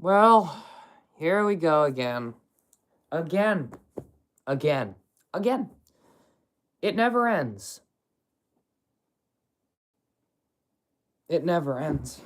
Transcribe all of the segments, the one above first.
Well, here we go again. Again. It never ends. It never ends.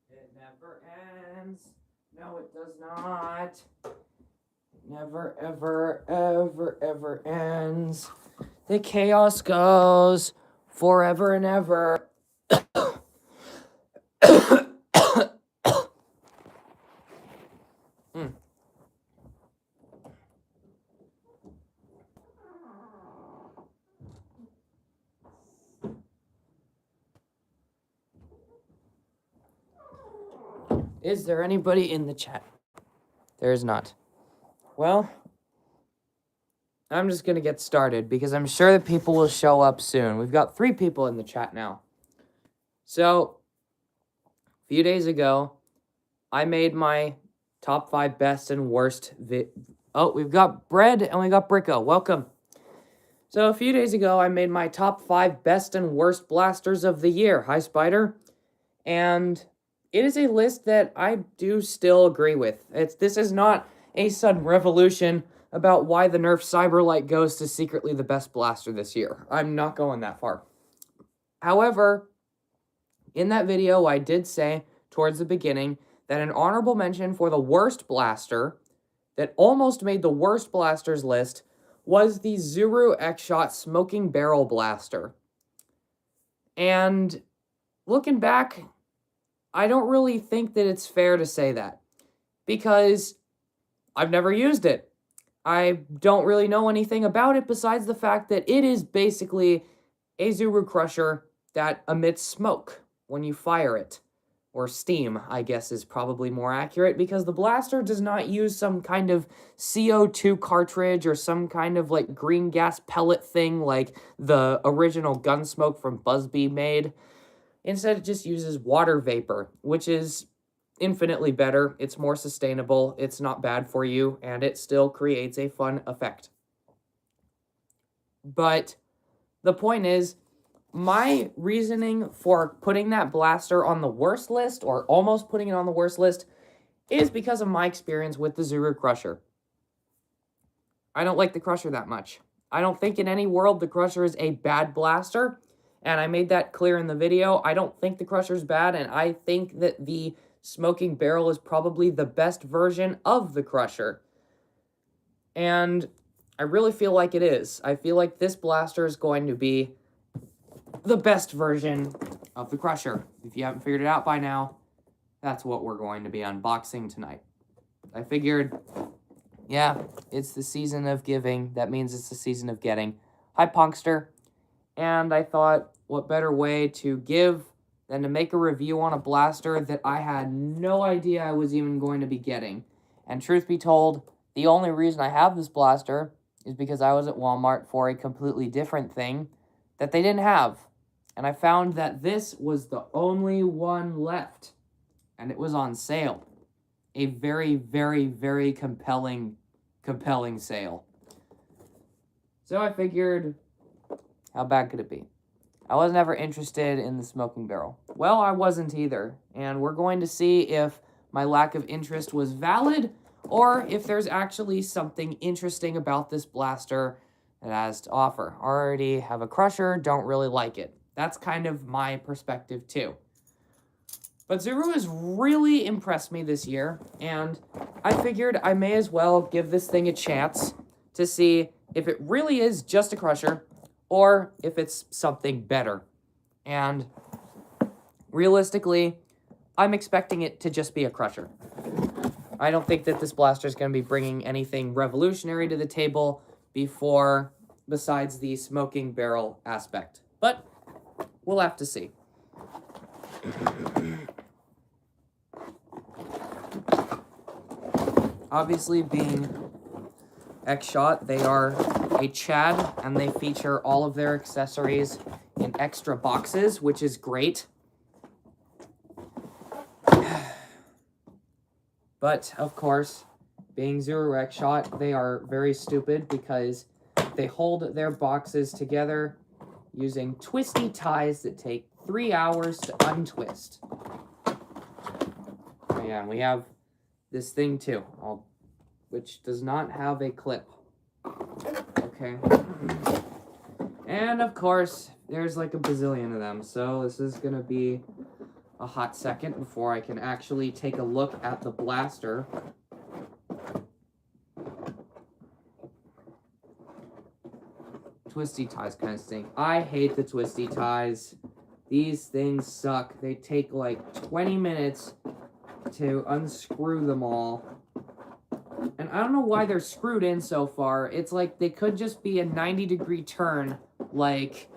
It never ends. No, it does not. It never, ever ends. The chaos goes forever and ever. Is there anybody in the chat? There is not. Well, I'm just going to get started because I'm sure that people will show up soon. We've got 3 people in the chat now. So, a few days ago, I made my top 5 best and worst Oh, we've got Bread and we got Bricko. Welcome. So, a few days ago, I made my top 5 best and worst blasters of the year. Hi, Spider. And it is a list that I do still agree with. This is not a sudden revolution about why the Nerf Cyberlight Ghost is secretly the best blaster this year. I'm not going that far. However, in that video, I did say towards the beginning that an honorable mention for the worst blaster that almost made the worst blasters list was the Zuru X-Shot Smoking Barrel Blaster. And looking back, I don't really think that it's fair to say that because I've never used it. I don't really know anything about it besides the fact that it is basically a Zuru Crusher that emits smoke when you fire it. Or steam, I guess, is probably more accurate because the blaster does not use some kind of CO2 cartridge or some kind of like green gas pellet thing like the original Gunsmoke from Buzzbee made. Instead, it just uses water vapor, which is infinitely better. It's more sustainable, it's not bad for you, and it still creates a fun effect. But the point is, my reasoning for putting that blaster on the worst list, or almost putting it on the worst list, is because of my experience with the Zuru Crusher. I don't like the Crusher that much. I don't think in any world the Crusher is a bad blaster, and I made that clear in the video. I don't think the Crusher's bad, and I think that the Smoking Barrel is probably the best version of the Crusher. And I really feel like it is. I feel like this blaster is going to be the best version of the Crusher. If you haven't figured it out by now, that's what we're going to be unboxing tonight. I figured, yeah, it's the season of giving. That means it's the season of getting. Hi, Punkster. And I thought, what better way to give than to make a review on a blaster that I had no idea I was even going to be getting. And truth be told, the only reason I have this blaster is because I was at Walmart for a completely different thing that they didn't have. And I found that this was the only one left. And it was on sale. A very, very, very compelling sale. So I figured, how bad could it be? I was never interested in the Smoking Barrel. Well, I wasn't either, and we're going to see if my lack of interest was valid, or if there's actually something interesting about this blaster that it has to offer. Already have a Crusher, don't really like it. That's kind of my perspective too. But Zuru has really impressed me this year, and I figured I may as well give this thing a chance to see if it really is just a Crusher, or if it's something better. And realistically, I'm expecting it to just be a Crusher. I don't think that this blaster is going to be bringing anything revolutionary to the table besides the Smoking Barrel aspect. But we'll have to see. Obviously, being X-Shot, they are a Chad, and they feature all of their accessories in extra boxes, which is great. But, of course, being Zuru Wreckshot, they are very stupid because they hold their boxes together using twisty ties that take 3 hours to untwist. Oh, yeah, we have this thing too, which does not have a clip. Okay. And of course, there's like a bazillion of them, so this is gonna be a hot second before I can actually take a look at the blaster. Twisty ties kind of stink. I hate the twisty ties. These things suck. They take like 20 minutes to unscrew them all. And I don't know why they're screwed in so far. It's like they could just be a 90-degree turn like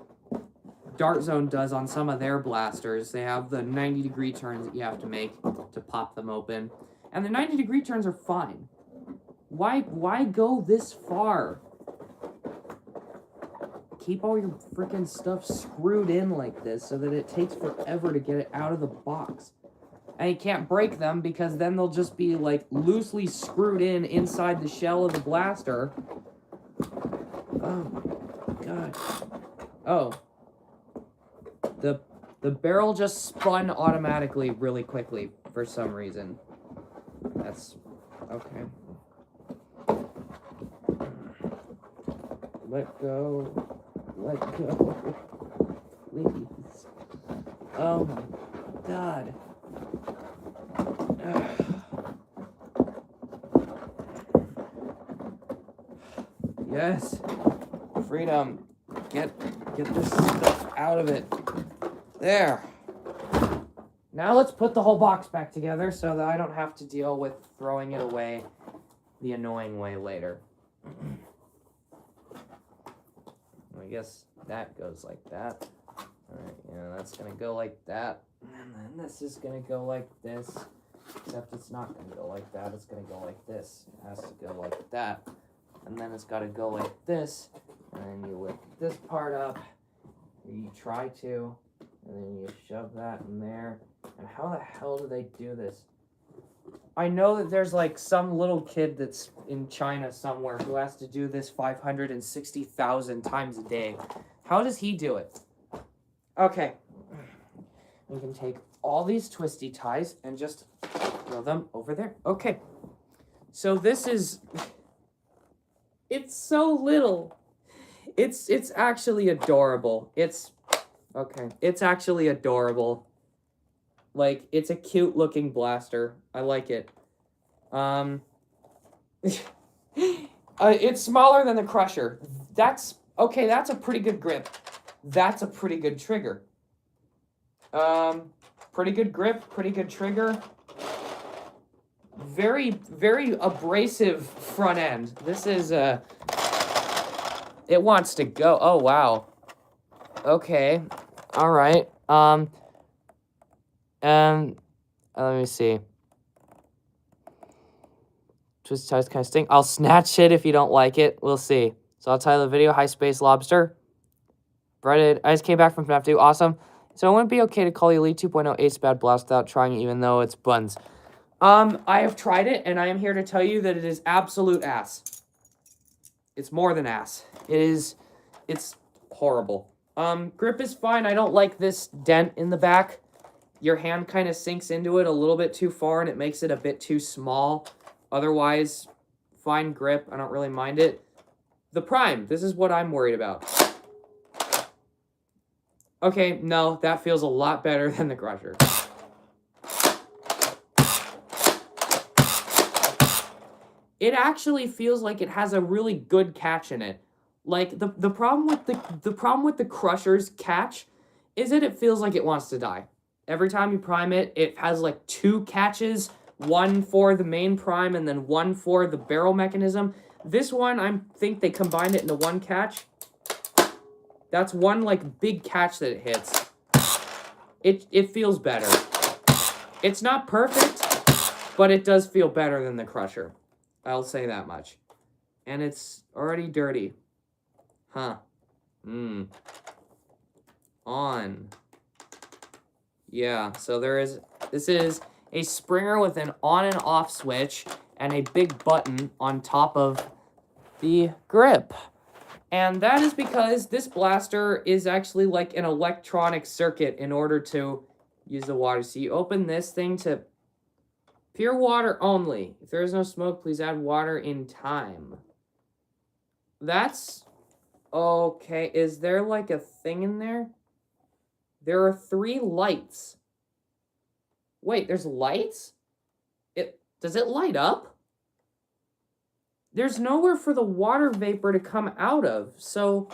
Dart Zone does on some of their blasters. They have the 90-degree turns that you have to make to pop them open. And the 90-degree turns are fine. Why go this far? Keep all your freaking stuff screwed in like this so that it takes forever to get it out of the box. And you can't break them because then they'll just be like loosely screwed in inside the shell of the blaster. Oh my god. Oh. The barrel just spun automatically really quickly for some reason. That's okay. Let go. Let go. Please. Oh my god. Yes. Freedom. Get this stuff out of it. There. Now let's put the whole box back together so that I don't have to deal with throwing it away the annoying way later. I guess that goes like that. Alright, yeah, that's gonna go like that. And then this is gonna go like this. Except it's not gonna go like that, it's gonna go like this. It has to go like that. And then it's gotta go like this. And then you lift this part up. You try to. And then you shove that in there. And how the hell do they do this? I know that there's like some little kid that's in China somewhere who has to do this 560,000 times a day. How does he do it? Okay. We can take all these twisty ties and just throw them over there. Okay. So this is... It's so little. It's actually adorable. Okay. It's actually adorable. Like, it's a cute looking blaster. I like it. It's smaller than the Crusher. That's a pretty good grip. That's a pretty good trigger. Pretty good grip, pretty good trigger. Very, very abrasive front end. This is, it wants to go. Oh, wow. Okay. All right. Let me see. Twist ties kind of stink. I'll snatch it if you don't like it. We'll see. So I'll title the video, High Space Lobster. Breaded. I just came back from FNAF 2. Awesome. So it wouldn't be okay to call the Elite 2.0 Ace Bad Blast without trying it, even though it's buns. I have tried it, and I am here to tell you that it is absolute ass. It's more than ass. It's horrible. Grip is fine. I don't like this dent in the back. Your hand kind of sinks into it a little bit too far, and it makes it a bit too small. Otherwise, fine grip. I don't really mind it. The Prime. This is what I'm worried about. Okay, no, that feels a lot better than the Crusher. It actually feels like it has a really good catch in it. Like the problem with the Crusher's catch is that it feels like it wants to die. Every time you prime it, it has like 2 catches, one for the main prime and then one for the barrel mechanism. This one, I think they combined it into one catch. That's one like big catch that it hits. It feels better. It's not perfect, but it does feel better than the Crusher. I'll say that much. And it's already dirty. Huh. On. Yeah, so this is a Springer with an on and off switch and a big button on top of the grip. And that is because this blaster is actually like an electronic circuit in order to use the water. So you open this thing to pure water only. If there is no smoke, please add water in time. That's okay. Is there like a thing in there? There are 3 lights. Wait, there's lights? Does it light up? There's nowhere for the water vapor to come out of. So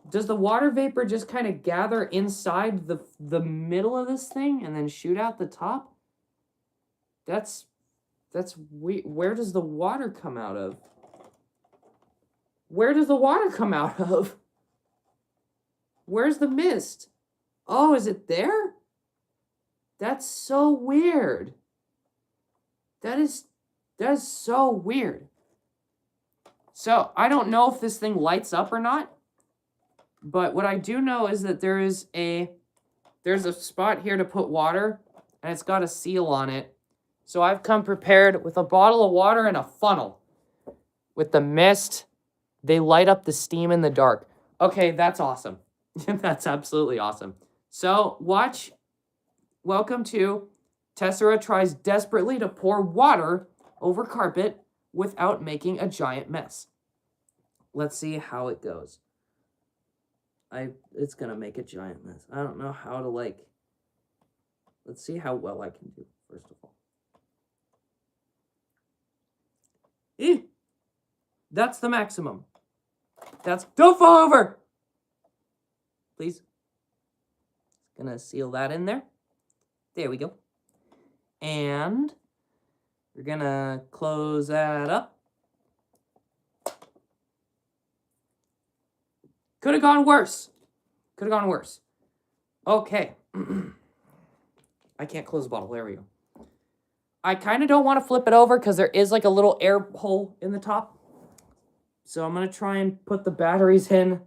does the water vapor just kind of gather inside the middle of this thing and then shoot out the top? That's weird. Where does the water come out of? Where does the water come out of? Where's the mist? Oh, is it there? That's so weird. That is so weird. So, I don't know if this thing lights up or not, but what I do know is that there's a spot here to put water, and it's got a seal on it. So I've come prepared with a bottle of water and a funnel. With the mist, they light up the steam in the dark. Okay, that's awesome. That's absolutely awesome. So, watch. Welcome to Tessera tries desperately to pour water over carpet without making a giant mess. Let's see how it goes. It's gonna make a giant mess. I don't know how to let's see how well I can do, first of all. That's the maximum. Don't fall over! Please. Gonna seal that in there. There we go. And we're gonna close that up. Could have gone worse. Okay. I can't close the bottle. There we go. I kind of don't want to flip it over because there is like a little air hole in the top. So I'm going to try and put the batteries in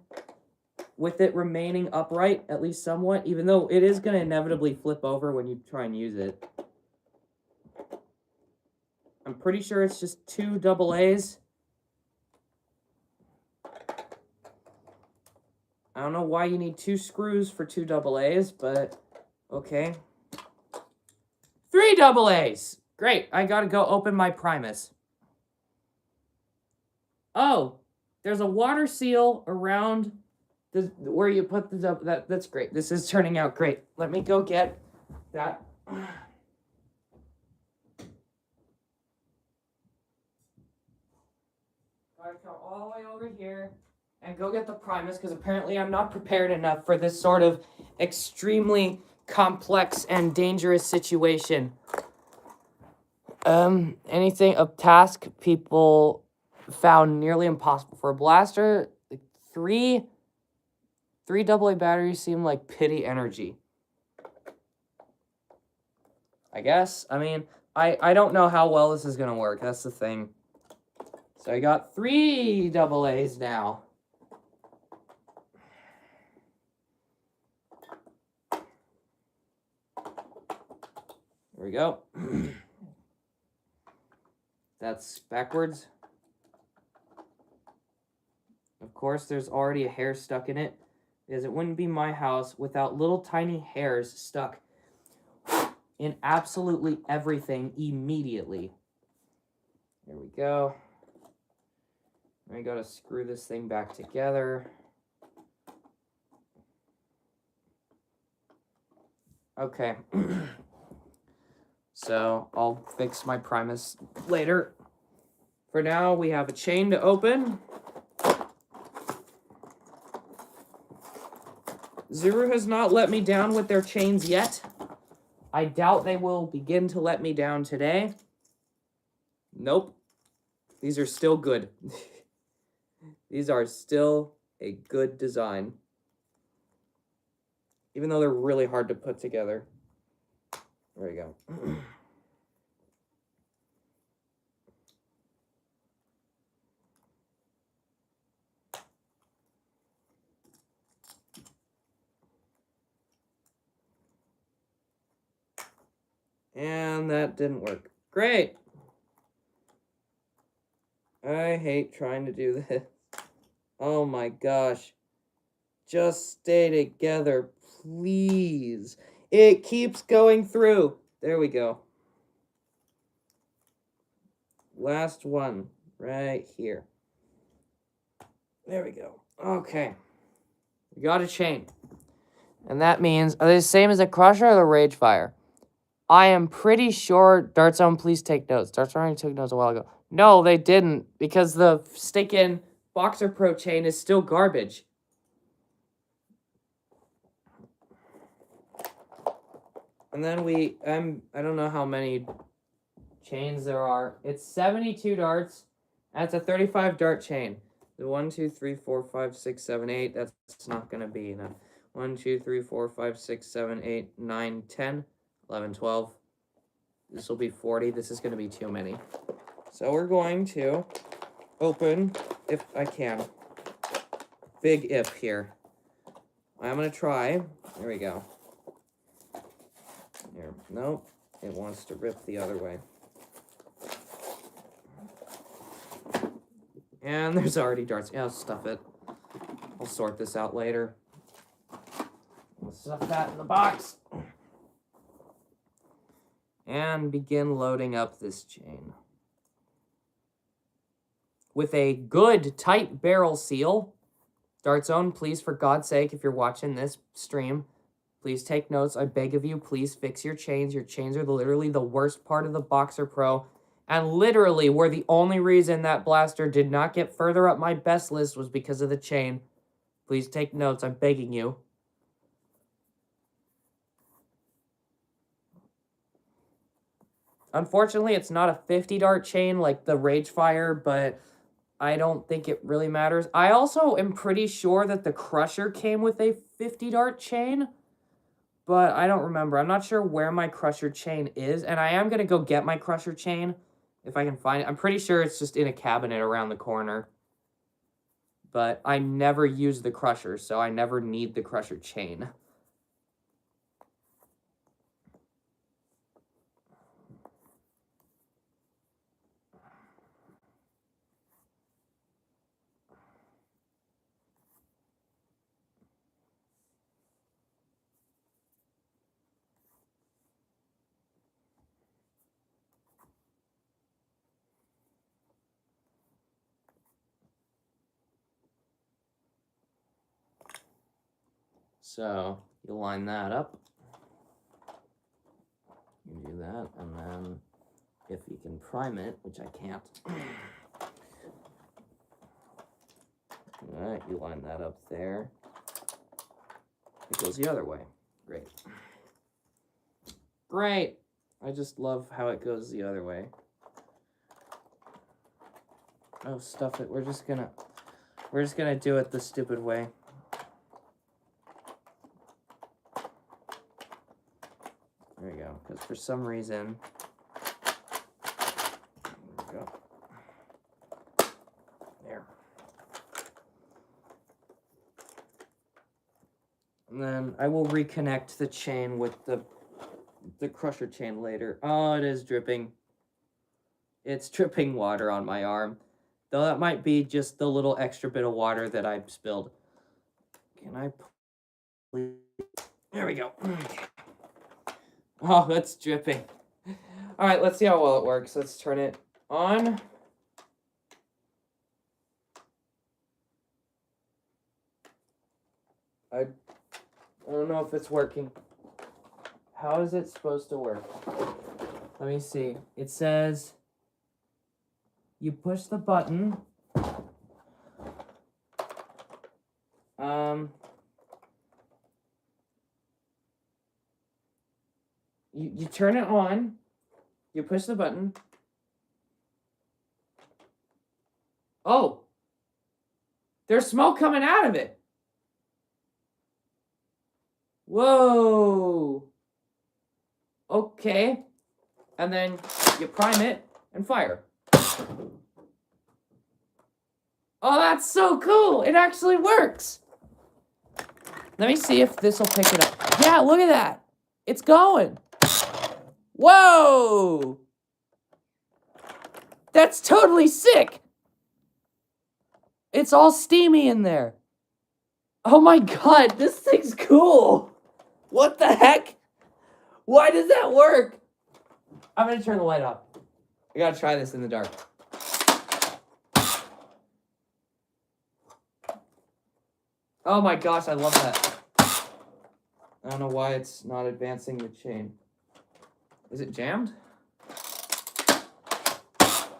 with it remaining upright, at least somewhat, even though it is going to inevitably flip over when you try and use it. I'm pretty sure it's just 2 AA's. I don't know why you need 2 screws for 2 AA's, but okay. 3 AA's! Great, I gotta go open my Primus. Oh, there's a water seal around where you put the that's great. This is turning out great. Let me go get that. Gotta come all the way over here and go get the Primus because apparently I'm not prepared enough for this sort of extremely complex and dangerous situation. A task people found nearly impossible for a blaster. 3 AA batteries seem like pity energy. I guess. I mean, I don't know how well this is gonna work. That's the thing. So I got 3 AA's now. There we go. That's backwards. Of course, there's already a hair stuck in it, because it wouldn't be my house without little tiny hairs stuck in absolutely everything immediately. There we go. I gotta screw this thing back together. Okay. So I'll fix my Primus later. For now, we have a chain to open. Zuru has not let me down with their chains yet. I doubt they will begin to let me down today. Nope. These are still good. These are still a good design. Even though they're really hard to put together. There we go. And that didn't work. Great. I hate trying to do this. Oh my gosh. Just stay together, please. It keeps going through. There we go. Last one, right here. There we go. Okay. We got a chain. And that means, are they the same as the Crusher or the Rage Fire? I am pretty sure, Dart Zone, please take notes. Dart Zone already took notes a while ago. No, they didn't, because the stinking Boxer Pro chain is still garbage. And then I don't know how many chains there are. It's 72 darts, and it's a 35 dart chain. The 1, 2, 3, 4, 5, 6, 7, 8, that's not going to be enough. 1, 2, 3, 4, 5, 6, 7, 8, 9, 10, 11, 12. This will be 40. This is going to be too many. So we're going to open, if I can. Big if here. I'm going to try. There we go. Here. Nope. It wants to rip the other way. And there's already darts. Yeah, I'll stuff it. I'll sort this out later. We'll stuff that in the box. And begin loading up this chain. With a good, tight barrel seal. Dart Zone, please, for God's sake, if you're watching this stream, please take notes. I beg of you, please fix your chains. Your chains are literally the worst part of the Boxer Pro. And literally, were the only reason that blaster did not get further up my best list was because of the chain. Please take notes. I'm begging you. Unfortunately, it's not a 50 dart chain like the Rage Fire, but I don't think it really matters. I also am pretty sure that the Crusher came with a 50 dart chain, but I don't remember. I'm not sure where my Crusher chain is, and I am going to go get my Crusher chain if I can find it. I'm pretty sure it's just in a cabinet around the corner, but I never use the Crusher, so I never need the Crusher chain. So, you line that up. You do that, and then if you can prime it, which I can't. Alright, you line that up there. It goes the other way. Great. Great! I just love how it goes the other way. Oh, stuff it. We're just gonna do it the stupid way. There we go, because for some reason, there we go. There. And then I will reconnect the chain with the Crusher chain later. Oh, it is dripping. It's dripping water on my arm. Though that might be just the little extra bit of water that I spilled. Can I please? There we go. Oh, that's dripping. All right, let's see how well it works. Let's turn it on. I don't know if it's working. How is it supposed to work? Let me see. It says you push the button. You turn it on, you push the button. Oh, there's smoke coming out of it. Whoa. Okay. And then you prime it and fire. Oh, that's so cool. It actually works. Let me see if this will pick it up. Yeah, look at that. It's going. Whoa! That's totally sick! It's all steamy in there. Oh my god, this thing's cool! What the heck? Why does that work? I'm gonna turn the light off. I gotta try this in the dark. Oh my gosh, I love that. I don't know why it's not advancing the chain. Is it jammed?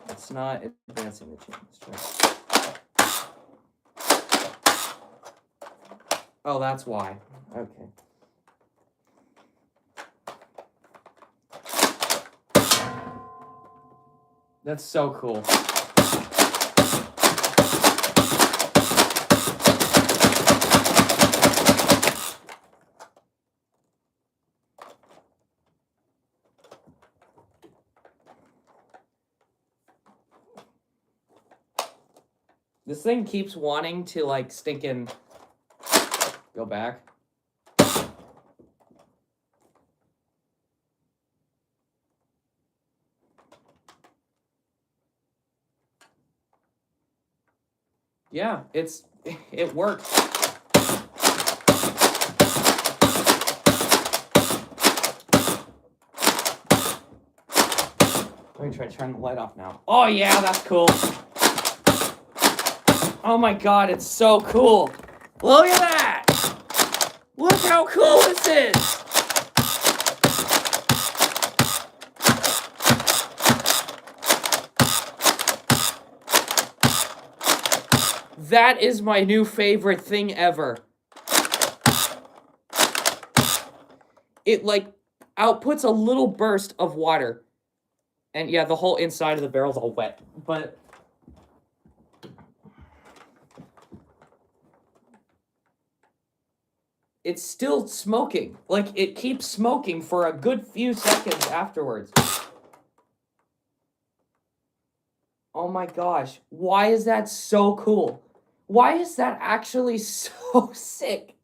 It's not advancing the chain. Let's try. Oh, that's why. Okay. That's so cool. This thing keeps wanting to, like, stinking go back. Yeah, it works. Let me try to turn the light off now. Oh yeah, that's cool. Oh my god, it's so cool. Look at that! Look how cool this is! That is my new favorite thing ever. It, like, outputs a little burst of water. And yeah, the whole inside of the barrel's all wet. But it's still smoking. Like, it keeps smoking for a good few seconds afterwards. Oh my gosh. Why is that so cool? Why is that actually so sick?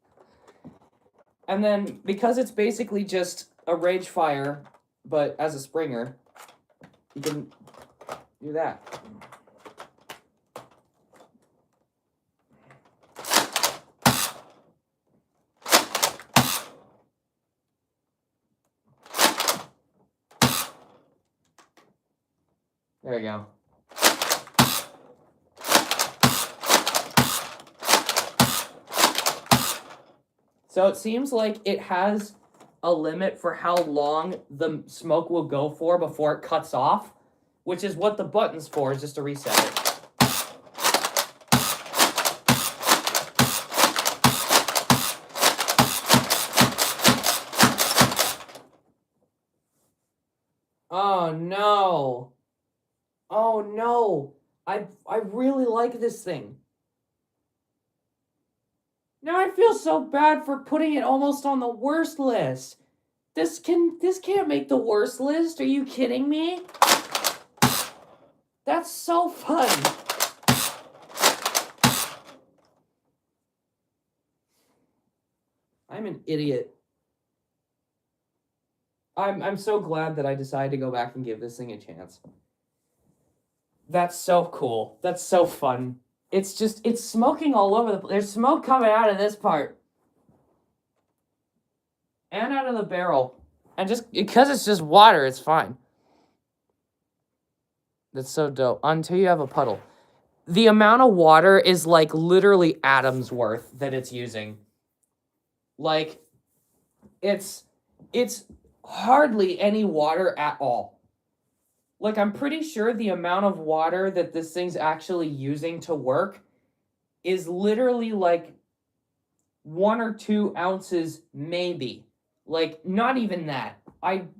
And then, because it's basically just a Rage Fire, but as a Springer, you can do that. There we go. So it seems like it has a limit for how long the smoke will go for before it cuts off, which is what the button's for, is just to reset it. Oh no. Oh no. I really like this thing. Now I feel so bad for putting it almost on the worst list. This can't make the worst list. Are you kidding me? That's so fun. I'm an idiot. I'm so glad that I decided to go back and give this thing a chance. That's so cool. That's so fun. It's smoking all over the place. There's smoke coming out of this part. And out of the barrel. And just, because it's just water, it's fine. That's so dope. Until you have a puddle. The amount of water is like literally atoms worth that it's using. Like, it's hardly any water at all. Like, I'm pretty sure the amount of water that this thing's actually using to work is literally like 1 or 2 ounces, maybe. Like, not even that.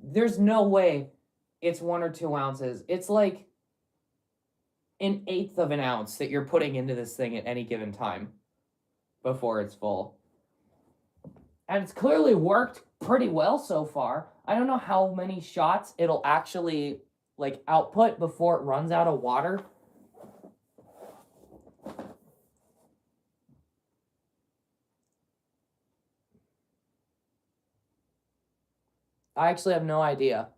There's no way it's 1 or 2 ounces. It's like 1/8 of an ounce that you're putting into this thing at any given time before it's full. And it's clearly worked pretty well so far. I don't know how many shots it'll actually, like, output before it runs out of water. I actually have no idea.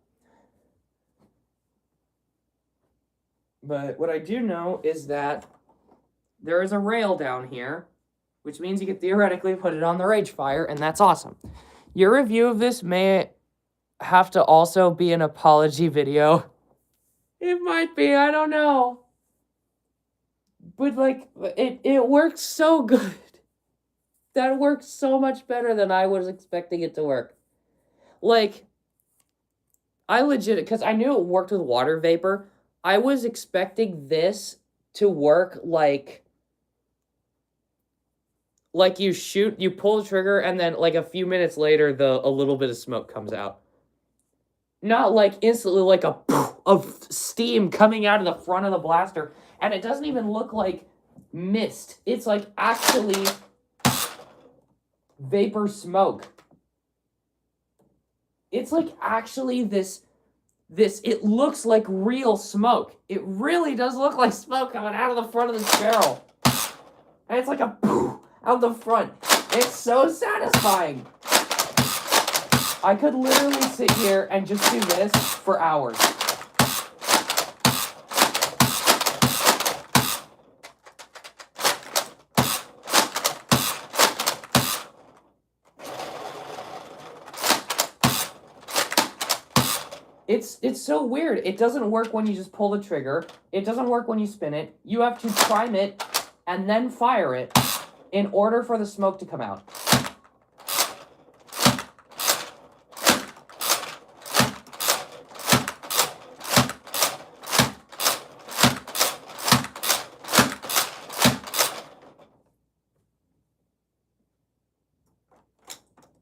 But what I do know is that there is a rail down here, which means you could theoretically put it on the Rage Fire, and that's awesome. Your review of this may have to also be an apology video. It might be, I don't know. But, like, it works so good. That works so much better than I was expecting it to work. Like, I legit, because I knew it worked with water vapor, I was expecting this to work like you pull the trigger, and then, like, a few minutes later, a little bit of smoke comes out. Not, like, instantly, like a poof of steam coming out of the front of the blaster. And it doesn't even look like mist. It's, like, actually vapor smoke. It's, like, actually this, it looks like real smoke. It really does look like smoke coming out of the front of this barrel. And it's like a poof out the front. It's so satisfying. I could literally sit here and just do this for hours. It's so weird. It doesn't work when you just pull the trigger. It doesn't work when you spin it. You have to prime it and then fire it in order for the smoke to come out.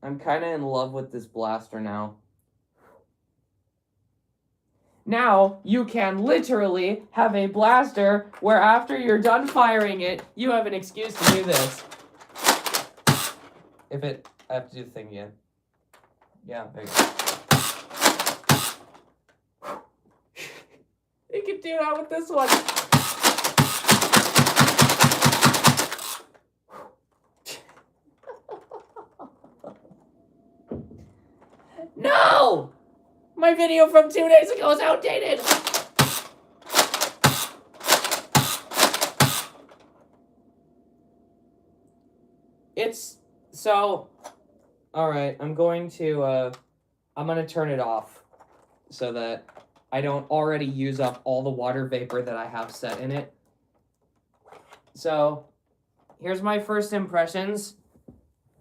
I'm kind of in love with this blaster now. Now, you can literally have a blaster where after you're done firing it, you have an excuse to do this. I have to do the thing again. Yeah, there you go. You can do that with this one. No! My video from 2 days ago is outdated! Alright, I'm going to turn it off so that I don't already use up all the water vapor that I have set in it. So, here's my first impressions.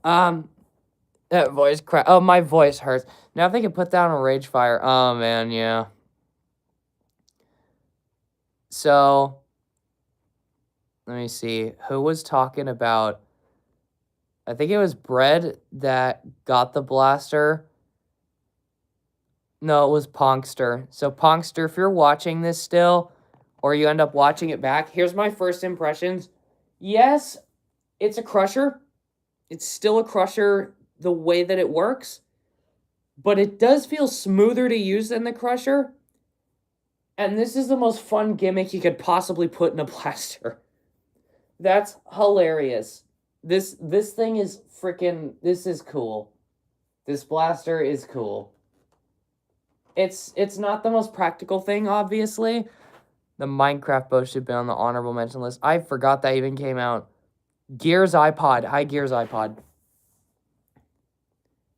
That voice crack. Oh, my voice hurts. Now if they can put down a Rage Fire. Oh, man, yeah. So, let me see. Who was talking about... I think it was Bread that got the blaster. No, it was Ponkster. So, Ponkster, if you're watching this still, or you end up watching it back, here's my first impressions. Yes, it's a crusher. It's still a crusher the way that it works, but it does feel smoother to use than the crusher. And this is the most fun gimmick you could possibly put in a blaster. That's hilarious. This thing is freaking, this is cool. This blaster is cool. It's not the most practical thing, obviously. The Minecraft bow should be on the honorable mention list. I forgot that even came out. Gears iPod. Hi, Gears iPod.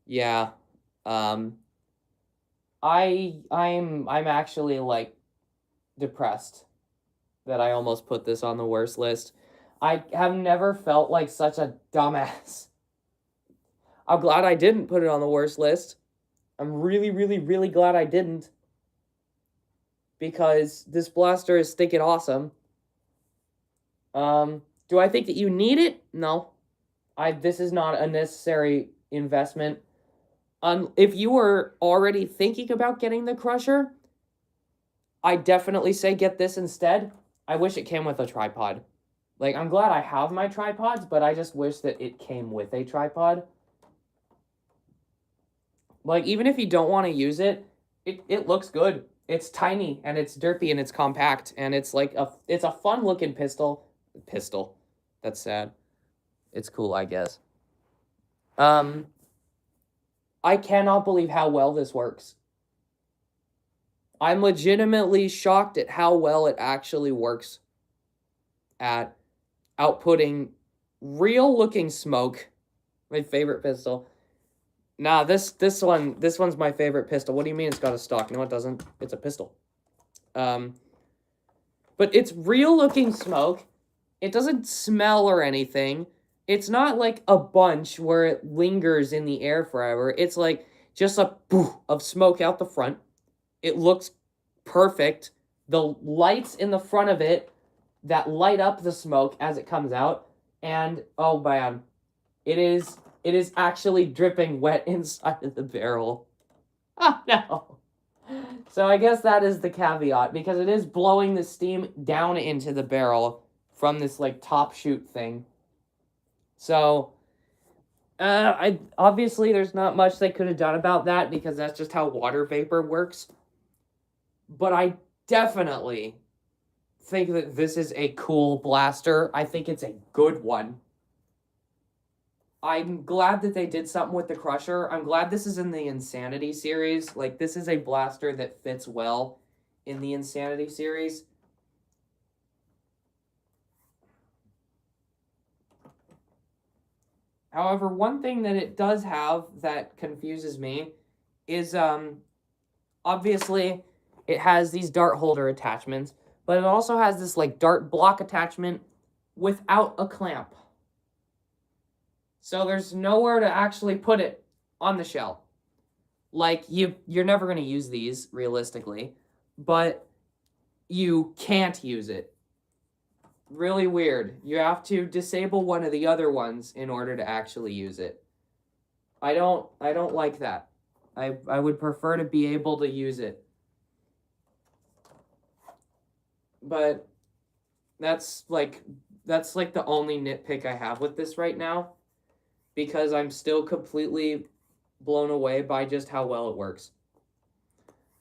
Yeah. I'm actually, like, depressed that I almost put this on the worst list. I have never felt like such a dumbass. I'm glad I didn't put it on the worst list. I'm really, really, really glad I didn't. Because this blaster is stinking awesome. Do I think that you need it? No. This is not a necessary investment. If you were already thinking about getting the crusher, I definitely say get this instead. I wish it came with a tripod. Like, I'm glad I have my tripods, but I just wish that it came with a tripod. Like, even if you don't want to use it, it looks good. It's tiny, and it's derpy, and it's compact, and it's like it's a fun-looking pistol. Pistol. That's sad. It's cool, I guess. I cannot believe how well this works. I'm legitimately shocked at how well it actually works at outputting real looking smoke. My favorite pistol. Nah, this one's my favorite pistol. What do you mean it's got a stock? No, it doesn't. It's a pistol. But it's real looking smoke. It doesn't smell or anything. It's not like a bunch where it lingers in the air forever. It's like just a poof of smoke out the front. It looks perfect. The lights in the front of it that light up the smoke as it comes out. And, oh man, it is actually dripping wet inside of the barrel. Oh, no. So I guess that is the caveat, because it is blowing the steam down into the barrel from this, like, top chute thing. So, obviously there's not much they could have done about that, because that's just how water vapor works. But I definitely think that this is a cool blaster. I think it's a good one. I'm glad that they did something with the Crusher. I'm glad this is in the Insanity series. Like, this is a blaster that fits well in the Insanity series. However, one thing that it does have that confuses me is, obviously, it has these dart holder attachments, but it also has this, like, dart block attachment without a clamp. So there's nowhere to actually put it on the shell. Like, you're never going to use these, realistically, but you can't use it. Really weird. You have to disable one of the other ones in order to actually use it. I don't like that. I would prefer to be able to use it. But that's like the only nitpick I have with this right now, because I'm still completely blown away by just how well it works.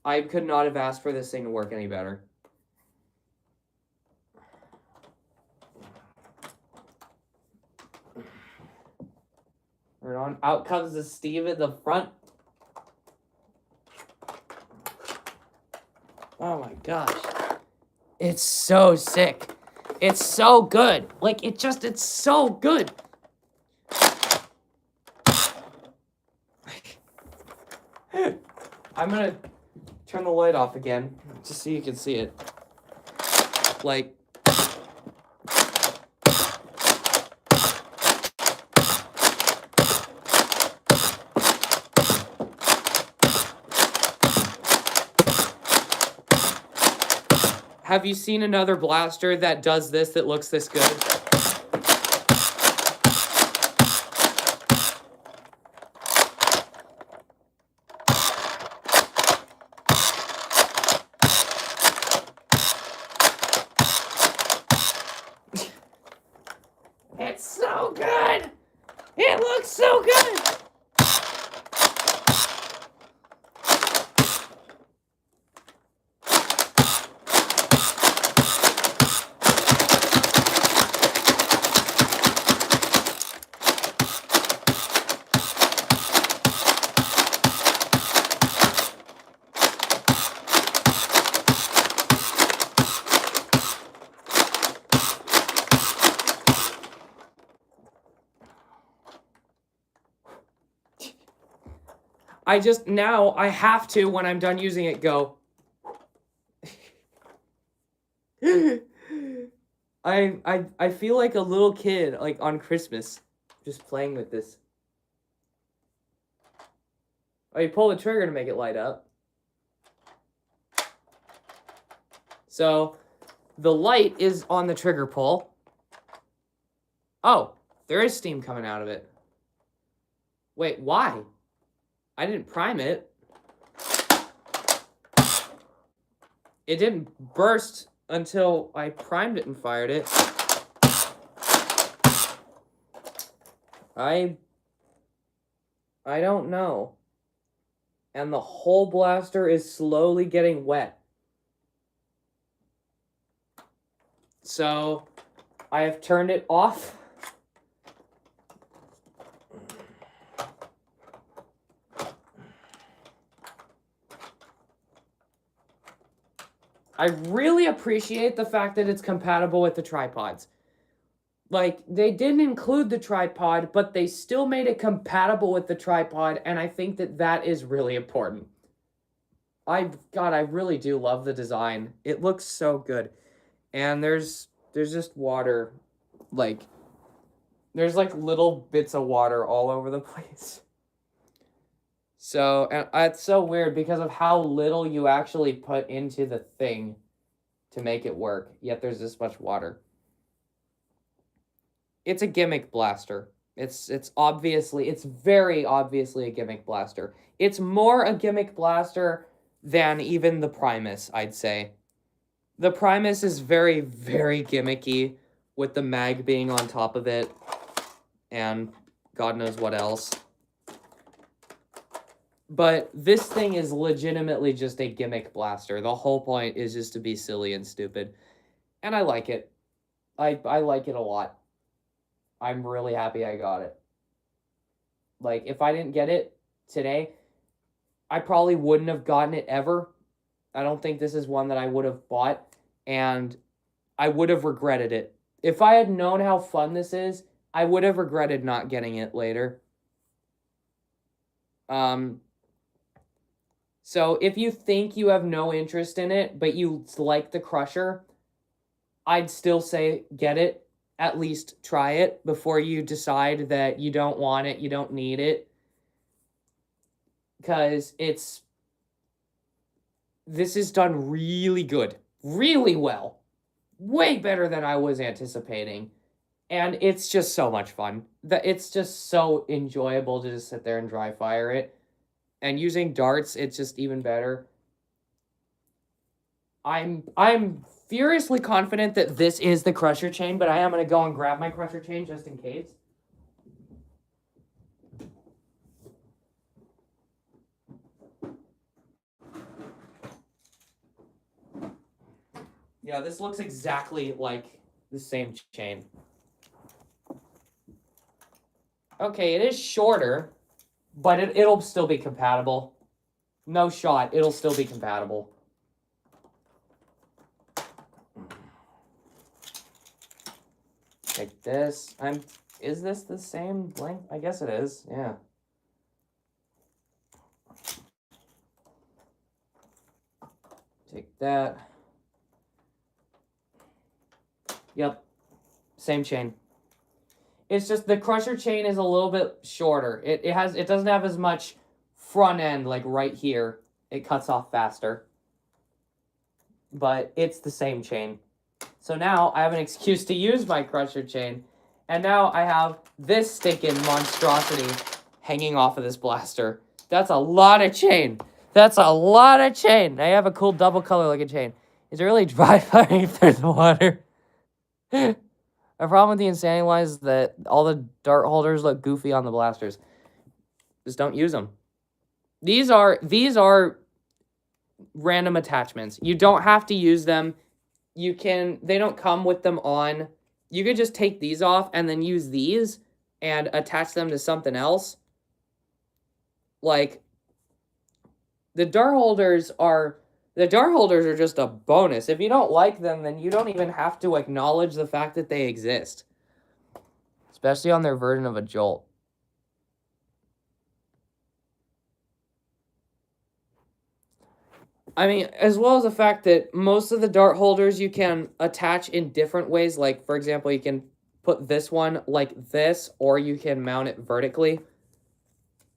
I could not have asked for this thing to work any better. Turn on. Out comes the Steve in the front. Oh my gosh. It's so sick. It's so good. Like, it's so good. I'm gonna turn the light off again, just so you can see it. Like, have you seen another blaster that does this, that looks this good? It's so good! It looks so good! Now I have to, when I'm done using it, go. I feel like a little kid, like, on Christmas, just playing with this. Oh, you pull the trigger to make it light up. So, the light is on the trigger pull. Oh, there is steam coming out of it. Wait, why? I didn't prime it. It didn't burst until I primed it and fired it. I don't know. And the whole blaster is slowly getting wet. So, I have turned it off. I really appreciate the fact that it's compatible with the tripods. Like, they didn't include the tripod, but they still made it compatible with the tripod, and I think that that is really important. God, I really do love the design. It looks so good. And there's just water, like, there's like little bits of water all over the place. So, and it's so weird because of how little you actually put into the thing to make it work, yet there's this much water. It's a gimmick blaster. It's very obviously a gimmick blaster. It's more a gimmick blaster than even the Primus, I'd say. The Primus is very, very gimmicky with the mag being on top of it and God knows what else. But this thing is legitimately just a gimmick blaster. The whole point is just to be silly and stupid. And I like it. I like it a lot. I'm really happy I got it. Like, if I didn't get it today, I probably wouldn't have gotten it ever. I don't think this is one that I would have bought, and I would have regretted it. If I had known how fun this is, I would have regretted not getting it later. So if you think you have no interest in it, but you like the Crusher, I'd still say get it. At least try it before you decide that you don't want it, you don't need it. Because this is done really good. Really well. Way better than I was anticipating. And it's just so much fun. It's just so enjoyable to just sit there and dry fire it. And using darts, it's just even better. I'm furiously confident that this is the Crusher chain, but I am going to go and grab my Crusher chain just in case. Yeah, this looks exactly like the same chain. Okay, it is shorter, but it'll still be compatible. No shot, it'll still be compatible. Take this. Is this the same length? I guess it is, yeah. Take that. Yep, same chain. It's just the Crusher chain is a little bit shorter. It doesn't have as much front end, like right here. It cuts off faster. But it's the same chain. So now I have an excuse to use my Crusher chain. And now I have this stinking monstrosity hanging off of this blaster. That's a lot of chain. That's a lot of chain. I have a cool double color looking chain. Is it really dry firing if there's water? A problem with the Insanity line is that all the dart holders look goofy on the blasters. Just don't use them. These are random attachments. You don't have to use them. They don't come with them on. You could just take these off and then use these and attach them to something else. Like, the dart holders are just a bonus. If you don't like them, then you don't even have to acknowledge the fact that they exist. Especially on their version of a Jolt. I mean, as well as the fact that most of the dart holders you can attach in different ways. Like, for example, you can put this one like this, or you can mount it vertically.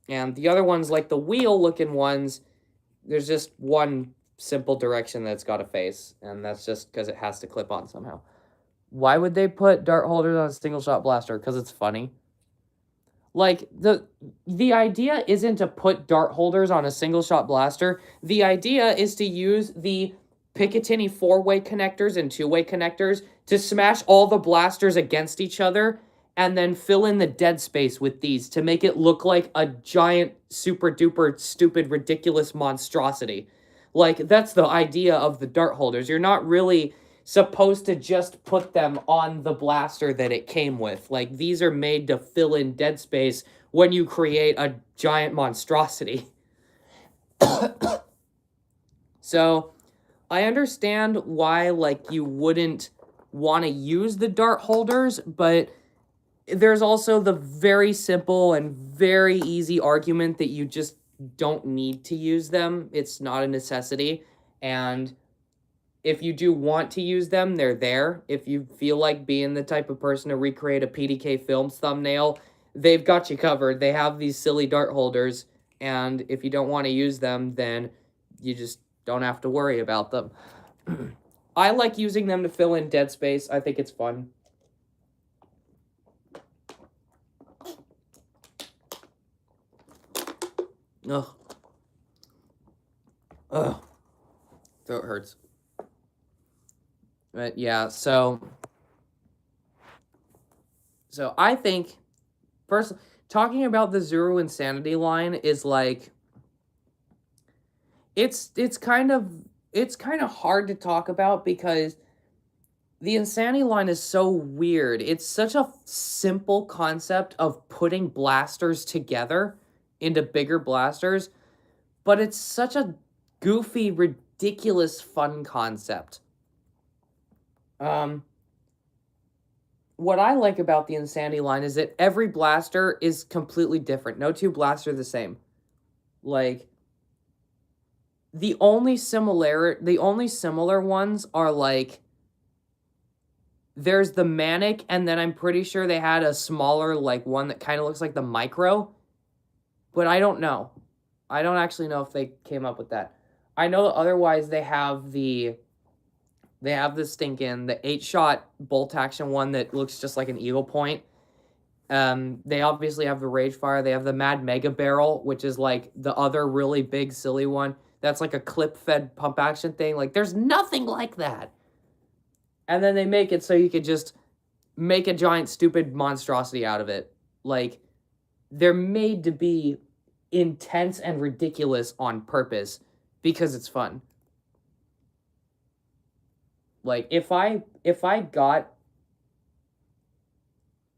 And the other ones, like the wheel-looking ones, there's just one simple direction that's got to face, and that's just because it has to clip on somehow. Why would they put dart holders on a single-shot blaster? Because it's funny. Like, the idea isn't to put dart holders on a single-shot blaster. The idea is to use the Picatinny 4-way connectors and 2-way connectors to smash all the blasters against each other and then fill in the dead space with these to make it look like a giant, super-duper, stupid, ridiculous monstrosity. Like, that's the idea of the dart holders. You're not really supposed to just put them on the blaster that it came with. Like, these are made to fill in dead space when you create a giant monstrosity. So, I understand why, like, you wouldn't want to use the dart holders, but there's also the very simple and very easy argument that you just don't need to use them. It's not a necessity, and if you do want to use them, they're there. If you feel like being the type of person to recreate a PDK Films thumbnail, they've got you covered. They have these silly dart holders, and if you don't want to use them, then you just don't have to worry about them. I like using them to fill in dead space. I think it's fun. Ugh. Ugh. Throat hurts. But yeah, so I think, first, talking about the Zuru Insanity line is like, it's kind of hard to talk about because the Insanity line is so weird. It's such a simple concept of putting blasters together into bigger blasters, but it's such a goofy, ridiculous, fun concept. What I like about the Insanity line is that every blaster is completely different. No two blasters are the same. Like, the only similar ones are, like, there's the Manic, and then I'm pretty sure they had a smaller, like, one that kind of looks like the Micro. But I don't know. I don't actually know if they came up with that. I know that otherwise they have the stinking, the 8-shot bolt action one that looks just like an Eagle Point. They obviously have the Ragefire. They have the Mad Mega Barrel, which is like the other really big, silly one. That's like a clip-fed pump action thing. Like, there's nothing like that. And then they make it so you could just make a giant, stupid monstrosity out of it. Like, they're made to be intense and ridiculous on purpose because it's fun. Like, if I got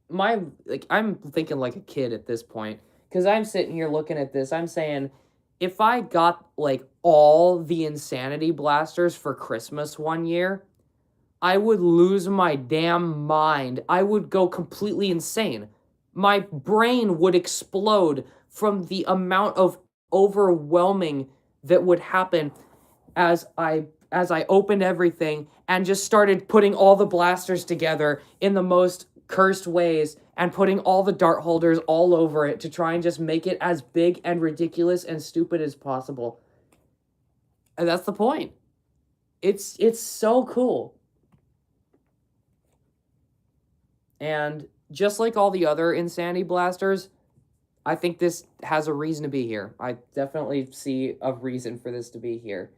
my, like, I'm thinking like a kid at this point, because I'm sitting here looking at this, I'm saying, if I got, like, all the Insanity blasters for Christmas one year, I would lose my damn mind. I would go completely insane. My brain would explode from the amount of overwhelming that would happen as I opened everything and just started putting all the blasters together in the most cursed ways and putting all the dart holders all over it to try and just make it as big and ridiculous and stupid as possible. And that's the point. It's so cool. And just like all the other Insanity blasters, I think this has a reason to be here. I definitely see a reason for this to be here.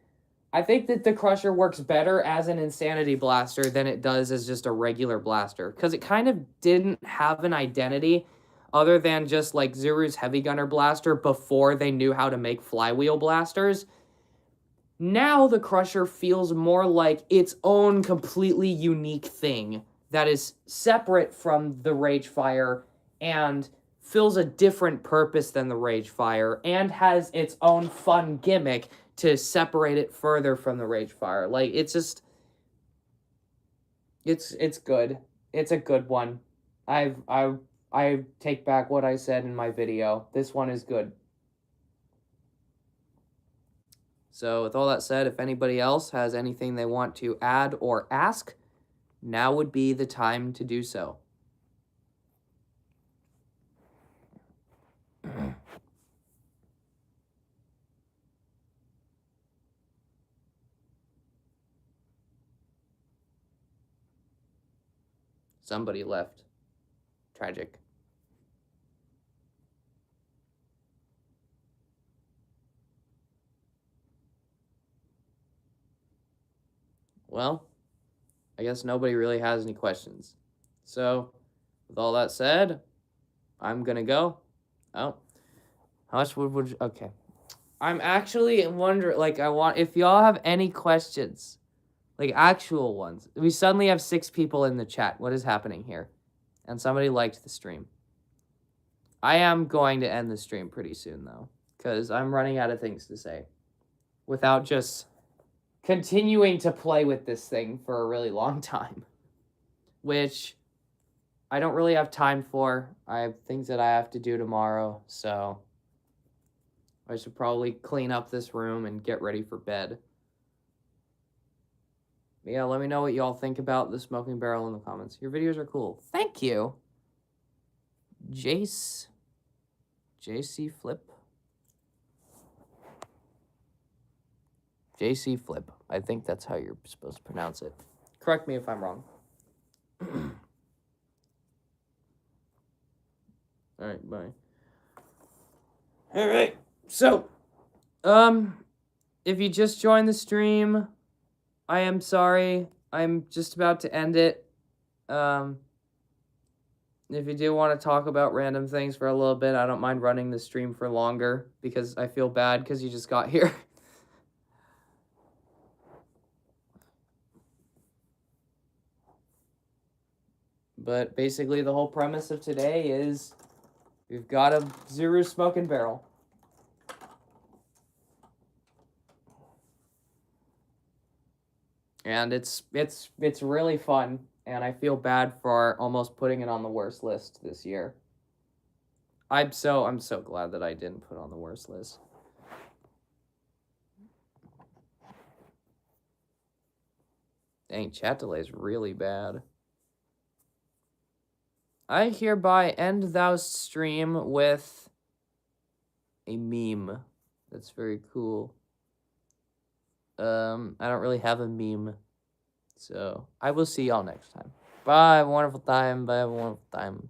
I think that the Crusher works better as an Insanity blaster than it does as just a regular blaster, because it kind of didn't have an identity other than just like Zuru's Heavy Gunner blaster before they knew how to make flywheel blasters. Now the Crusher feels more like its own completely unique thing that is separate from the Ragefire and fills a different purpose than the Ragefire and has its own fun gimmick to separate it further from the Ragefire. Like, it's just, it's good. It's a good one. I take back what I said in my video. This one is good. So with all that said, if anybody else has anything they want to add or ask, now would be the time to do so. Somebody left. Tragic. Well, I guess nobody really has any questions. So, with all that said, I'm gonna go. Oh, how much would you, okay. I'm actually wondering, like, if y'all have any questions, like actual ones. We suddenly have 6 people in the chat. What is happening here? And somebody liked the stream. I am going to end the stream pretty soon, though, because I'm running out of things to say without just continuing to play with this thing for a really long time, which I don't really have time for. I have things that I have to do tomorrow, so I should probably clean up this room and get ready for bed. But yeah, let me know what y'all think about the smoking barrel in the comments. Your videos are cool. Thank you. JC Flip. JC Flip. I think that's how you're supposed to pronounce it. Correct me if I'm wrong. Alright, bye. Alright, so, if you just joined the stream, I am sorry. I'm just about to end it. If you do want to talk about random things for a little bit, I don't mind running the stream for longer because I feel bad because you just got here. But basically the whole premise of today is we've got a Zuru smoking barrel. And it's really fun, and I feel bad for almost putting it on the worst list this year. I'm so glad that I didn't put it on the worst list. Dang, chat delay is really bad. I hereby end thou stream with a meme that's very cool. I don't really have a meme, so I will see y'all next time. Bye, have a wonderful time. Bye, have a wonderful time.